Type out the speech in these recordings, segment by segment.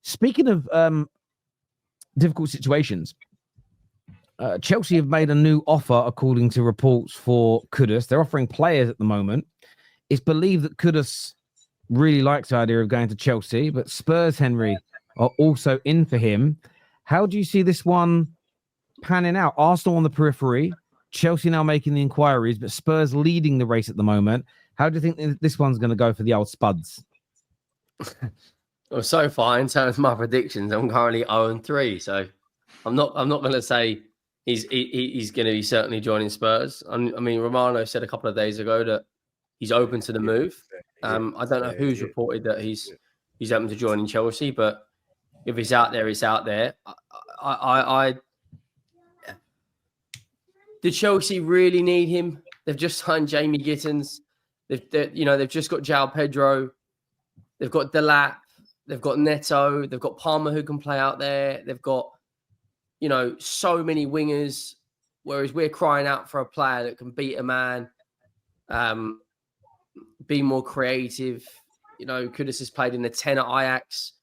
Speaking of difficult situations, Chelsea have made a new offer, according to reports, for Kudus. They're offering players at the moment. It's believed that Kudus really likes the idea of going to Chelsea, but Spurs, Henry, are also in for him. How do you see this one panning out? Arsenal on the periphery, Chelsea now making the inquiries, but Spurs leading the race at the moment. How do you think this one's going to go for the old Spuds? Well, so far in terms of my predictions, I'm currently 0-3. So I'm not going to say he's going to be certainly joining Spurs. I mean, Romano said a couple of days ago that he's open to the move. I don't know who's reported that he's open to joining Chelsea, but if he's out there, it's out there. Did Chelsea really need him? They've just signed Jamie Gittins. They've just got João Pedro. They've got Delap. They've got Neto. They've got Palmer who can play out there. They've got, so many wingers. Whereas we're crying out for a player that can beat a man, be more creative. Kudus has played in the 10 at Ajax.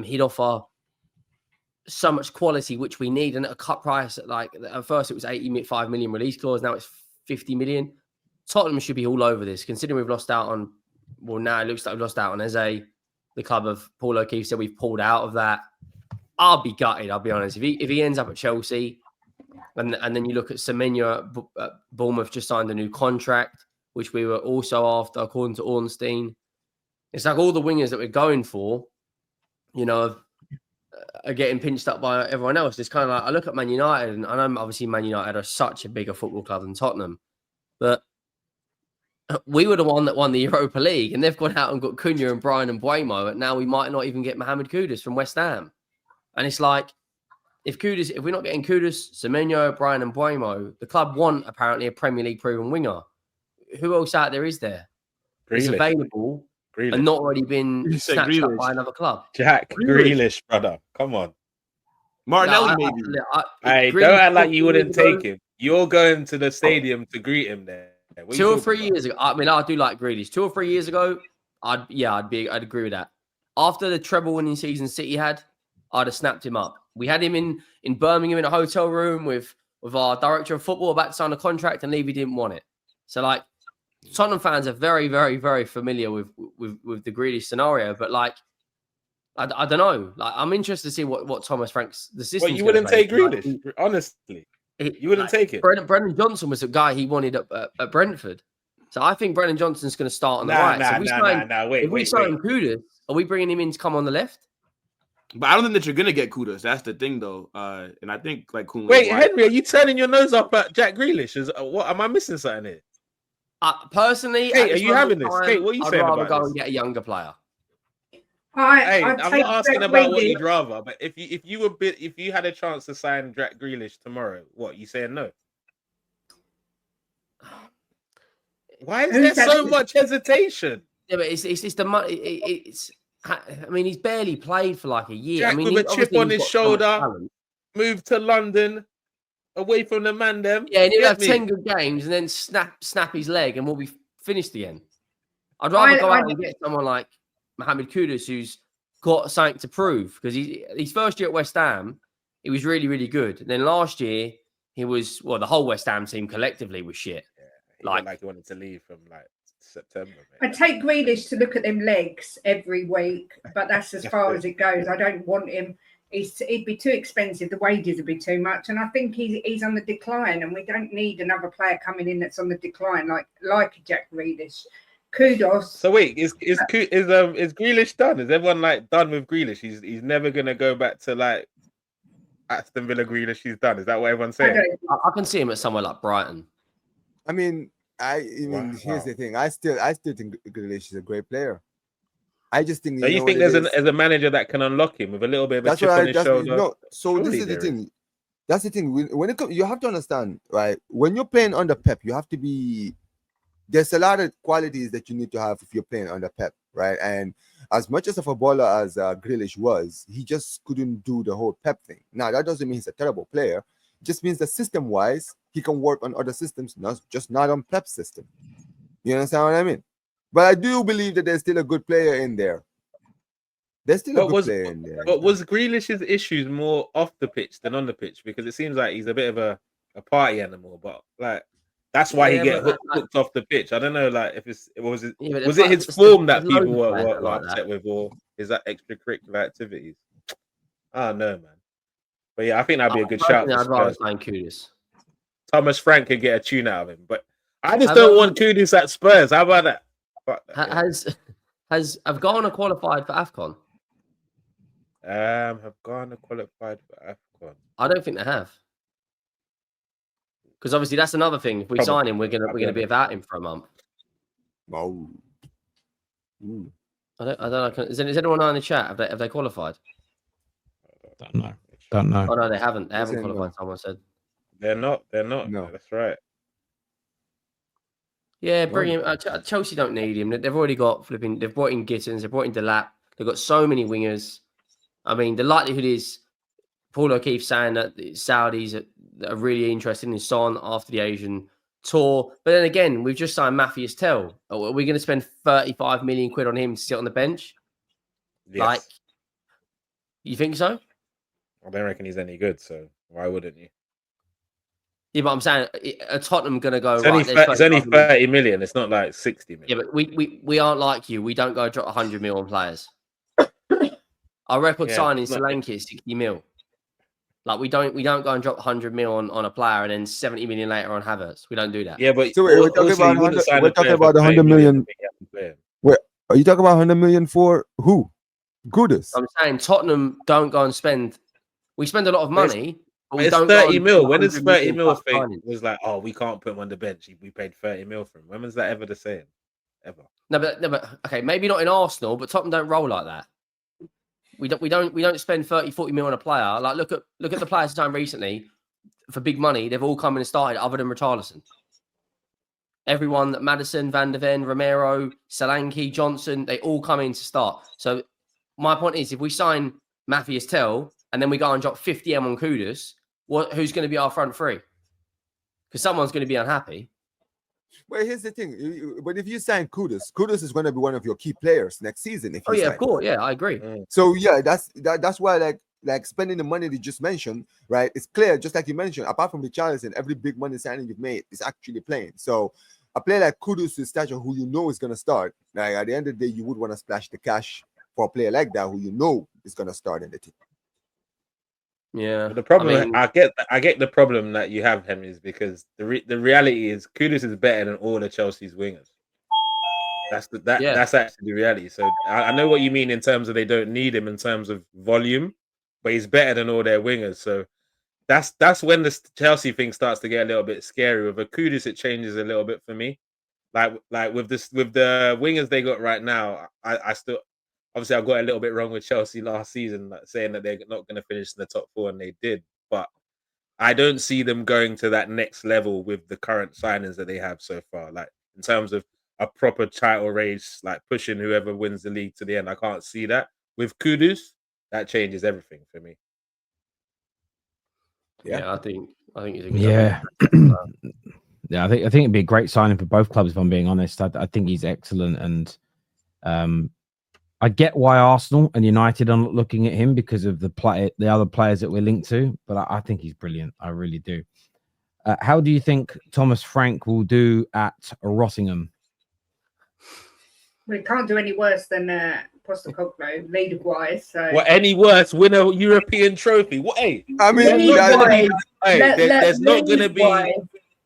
He'd offer so much quality, which we need, and at a cut price at first it was 85 million release clause. Now it's 50 million. Tottenham should be all over this, considering we've lost out on. Well, now it looks like we've lost out on Eze. The club of Paul O'Keefe said we've pulled out of that. I'll be gutted. I'll be honest. If he ends up at Chelsea, and then you look at Semenyo at Bournemouth, just signed a new contract, which we were also after, according to Ornstein. It's like all the wingers that we're going for, are getting pinched up by everyone else. It's kind of like I look at Man United, and I know obviously Man United are such a bigger football club than Tottenham, but we were the one that won the Europa League, and they've gone out and got Cunha and Brian and Buemo, and now we might not even get Mohammed Kudus from West Ham. And it's like, if we're not getting Kudus, Semenyo, Brian and Buemo, the club want apparently a Premier League proven winger. Who else out there is there? Grealish. Is available and not already been snatched up by another club? Jack Grealish, brother. Come on. Martinelli, maybe. Hey, don't act like you wouldn't take him. You're going to the stadium to greet him there. 2 or 3 years ago, I mean, I do like Grealish. 2 or 3 years ago, I'd agree with that. After the treble winning season City had, I'd have snapped him up. We had him in Birmingham in a hotel room with our director of football about to sign a contract, and Levy didn't want it. So, Tottenham fans are very, very, very familiar with the Grealish scenario. But, I don't know. I'm interested to see what Thomas Frank's the system. Well, you wouldn't take Grealish, honestly. You wouldn't take it. Brendan Johnson was the guy he wanted at Brentford. So I think Brendan Johnson's going to start on the right. If we sign Kudus, are we bringing him in to come on the left? But I don't think that you're going to get Kudus. That's the thing, though. And I think Kuhn. Wait, Henry, are you turning your nose up at Jack Grealish? What am I missing something here? Personally, Kate, are you having this? Kate, what are you saying about this? I'd rather go and get a younger player. I'm not asking about what you'd rather, but if you had a chance to sign Jack Grealish tomorrow, what you saying no? Why is there so much hesitation? Yeah, but it's the money. I mean, he's barely played for a year. Jack with a chip on his shoulder, moved to London, away from the man. Them, yeah, and he'll have 10 good games, and then snap his leg, and we'll be finished again. I'd rather go out and get someone like Mohammed Kudus, who's got something to prove, because his first year at West Ham, he was really, really good. And then last year, he was the whole West Ham team collectively was shit. Yeah, he wanted to leave from September. I take Grealish to look at them legs every week, but that's as far as it goes. I don't want him. He'd be too expensive. The wages would be too much, and I think he's on the decline. And we don't need another player coming in that's on the decline, like Jack Grealish. Kudus. So wait, is Grealish done? Is everyone done with Grealish? He's never gonna go back to Aston Villa Grealish. He's done. Is that what everyone's saying? I can see him at somewhere like Brighton. I mean, here's the thing. I still think Grealish is a great player. I just think. So you think there's a manager that can unlock him with a little bit of a chip on his shoulder? No. So this is the thing. That's the thing. When it comes, you have to understand, right? When you're playing under Pep, you have to be. There's a lot of qualities that you need to have if you're playing under Pep, right? And as much as a footballer as Grealish was, he just couldn't do the whole Pep thing. Now that doesn't mean he's a terrible player. It just means that system-wise, he can work on other systems, not on Pep's system. You understand what I mean? But I do believe that there's still a good player in there. There's still a But good was player in there. but was Grealish's issues more off the pitch than on the pitch? Because it seems like he's a bit of a party animal, but like that's why he Yeah, get but hooked off the pitch. I don't know, like if was it Yeah, but was there's it his there's form that loads people of were, players were, that were like that. upset with, or is that extracurricular activities? I don't know, man. But yeah, I think that'd be a good shout. Personally, For I'd rather Spurs. sign Kudus. Thomas Frank could get a tune out of him, but I just Have, don't want Kudus at Spurs. How about that? Fuck that, yeah. Have Ghana qualified for AFCON? Have Ghana qualified for AFCON? I don't think they have. Because obviously that's another thing. If we sign him, we're gonna be without him for a month. Oh. I don't know. Is anyone know in the chat? Have they qualified? Don't know. Oh no, they haven't. They haven't saying qualified. no. Someone said. They're not. No. That's right. Yeah, bring him. Chelsea don't need him. They've already got flipping. They've brought in Gittins. They've brought in Delap. They've got so many wingers. I mean, the likelihood is Paul O'Keefe saying that the Saudis are really interested in Son after the Asian tour. But then again, we've just signed Matthias Tell. Are we going to spend 35 million quid on him to sit on the bench? Yes. Like, you think so? I don't reckon he's any good, so why wouldn't you? Yeah, but I'm saying, are Tottenham going to go, It's only 30 million. It's not like 60 million. Yeah, but we aren't like you. We don't go drop 100 mil on players. Our record signing Solanke is 60 mil. Like we don't go and drop 100 mil on a player and then 70 million later on Havertz. We don't do that. Yeah, but So we're talking about 100 million. Wait, are you talking about 100 million for who? Kudus. I'm saying Tottenham don't go and spend. We spend a lot of money. But we it's don't 30 mil. When is 30 mil thing signings. was like, oh, we can't put him on the bench. We paid 30 mil for him. When was that ever the same? Ever? No, but okay, maybe not in Arsenal, but Tottenham don't roll like that. We don't spend 30, 40 mil on a player. Like look at the players done recently for big money. They've all come in and started, other than Richarlison. Everyone, Maddison, Van der Ven, Romero, Solanke, Johnson, they all come in to start. So my point is, if we sign Matthias Tell and then we go and drop 50M on Kudus, who's going to be our front three? Because someone's going to be unhappy. Well, here's the thing. But if you sign Kudus is going to be one of your key players next season. If of course, yeah, I agree. So yeah, that's why like spending the money they just mentioned, right? It's clear, just like you mentioned. Apart from Richarlison, every big money signing you've made is actually playing. So a player like Kudus is stature who you know is going to start. Like at the end of the day, you would want to splash the cash for a player like that who you know is going to start in the team. Yeah, but the problem, I get the problem that you have, Henry, is because the reality is Kudus is better than all the Chelsea's wingers. That's actually the reality. So I know what you mean in terms of they don't need him in terms of volume, but he's better than all their wingers. So that's when the Chelsea thing starts to get a little bit scary. With a Kudus, it changes a little bit for me. Like with the wingers they got right now, I still. Obviously, I got a little bit wrong with Chelsea last season, like saying that they're not going to finish in the top four, and they did. But I don't see them going to that next level with the current signings that they have so far. Like in terms of a proper title race, like pushing whoever wins the league to the end, I can't see that. With Kudus, that changes everything for me. Yeah, I think he's a good yeah, I think it'd be a great signing for both clubs. If I'm being honest, I think he's excellent, and I get why Arsenal and United are not looking at him because of the other players that we're linked to, but I think he's brilliant. I really do. How do you think Thomas Frank will do at Rottingham? We can't do any worse than Postecoglou, leader-wise. So. What, any worse? Win a European trophy? What? Hey, I mean, there's not going to be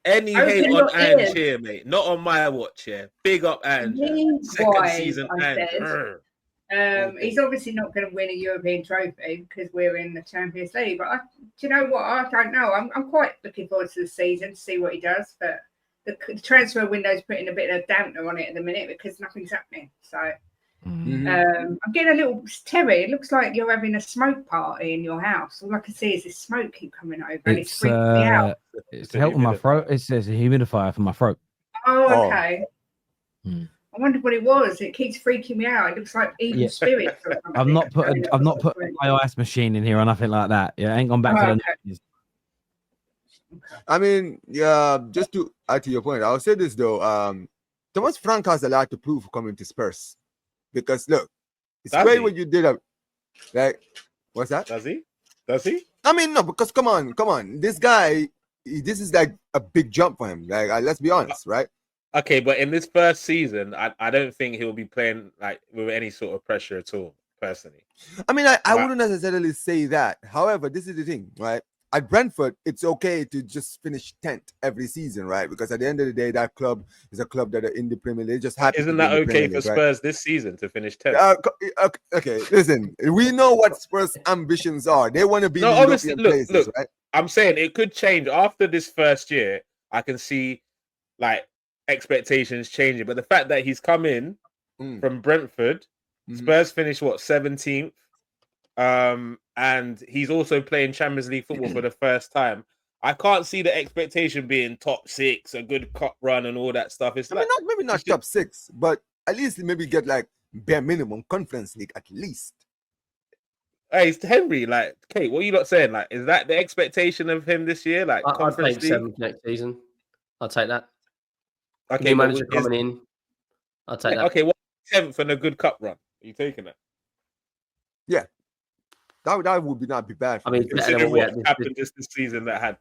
any hate on Ange here, mate. Not on my watch here. Big up Ange. Second season Ange. He's obviously not going to win a European trophy because we're in the Champions League. But do you know what? I don't know. I'm quite looking forward to the season to see what he does. But the transfer window's putting a bit of a dampener on it at the minute because nothing's happening. So I'm getting a little Terry. It looks like you're having a smoke party in your house. All I can see is this smoke keep coming over, and it's freaking me out. It's helping my throat. It says a humidifier for my throat. Oh, okay. I wondered what it was. It keeps freaking me out. It looks like evil spirits. Or I've not put an iOS machine in here or nothing like that. Yeah, I ain't gone back to the. I mean, yeah. Just to add to your point, I'll say this though. Thomas Frank has a lot to prove for coming to Spurs, because look, it's great what you did. Like, what's that? Does he? Does he? I mean, no, because come on. This guy, this is like a big jump for him. Like, let's be honest, right? Okay, but in this first season, I don't think he'll be playing like with any sort of pressure at all, personally. I mean, I wouldn't necessarily say that. However, this is the thing, right? At Brentford, it's okay to just finish 10th every season, right? Because at the end of the day, that club is a club that are in the Premier League. Just happy. Isn't that okay for Spurs this season to finish 10th? Okay, listen. We know what Spurs' ambitions are. They want to be in the European places, right? I'm saying it could change after this first year. I can see like expectations changing, but the fact that he's come in from Brentford, Spurs finished 17th. And he's also playing Champions League football for the first time. I can't see the expectation being top 6, a good cup run, and all that stuff. It's maybe not top 6, but at least maybe get like bare minimum Conference League at least. Hey, it's Henry. Like, Kate, what are you not saying? Like, is that the expectation of him this year? Like, I'd take 7th next season. I'll take that. Okay, new manager coming in. I'll take that. Okay, what 10th and a good cup run? Are you taking that? Yeah. That would not be bad. I mean, considering what happened this season that had.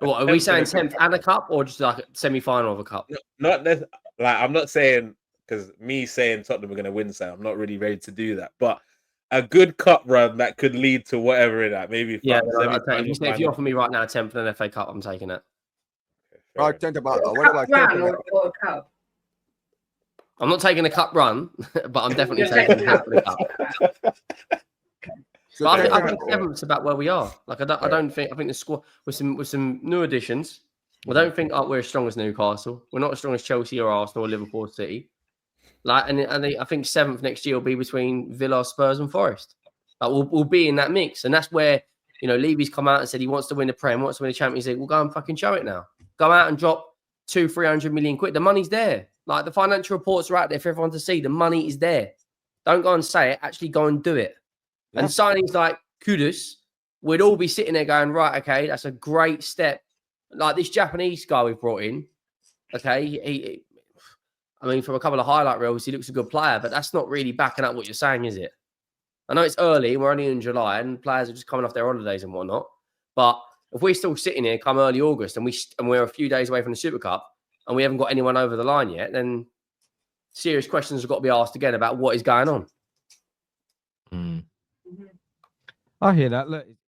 What are we saying? 10th and a cup, or just like a semi-final of a cup? Not like I'm not saying because me saying Tottenham are going to win, so I'm not really ready to do that. But a good cup run that could lead to whatever in that, maybe. Yeah, if you offer me right now 10th and an FA Cup, I'm taking it. What about a cup? I'm not taking a cup run, but I'm definitely taking the cup. But I think 7th's about where we are. Like I don't think the squad with some new additions. I don't think we're as strong as Newcastle. We're not as strong as Chelsea or Arsenal or Liverpool or City. Like I think 7th next year will be between Villa, Spurs, and Forest. Like we'll be in that mix, and that's where Levy's come out and said he wants to win the Prem, wants to win the Champions League. We'll go and fucking show it now. Go out and drop 200-300 million quid. The money's there. Like the financial reports are out there for everyone to see. The money is there. Don't go and say it. Actually, go and do it. Yeah. And signings like Kudus, we'd all be sitting there going, right, okay, that's a great step. Like this Japanese guy we brought in, okay, I mean, from a couple of highlight reels, he looks a good player, but that's not really backing up what you're saying, is it? I know it's early, we're only in July, and players are just coming off their holidays and whatnot. But if we're still sitting here come early August and we're a few days away from the Super Cup and we haven't got anyone over the line yet, then serious questions have got to be asked again about what is going on. I hear that. Look,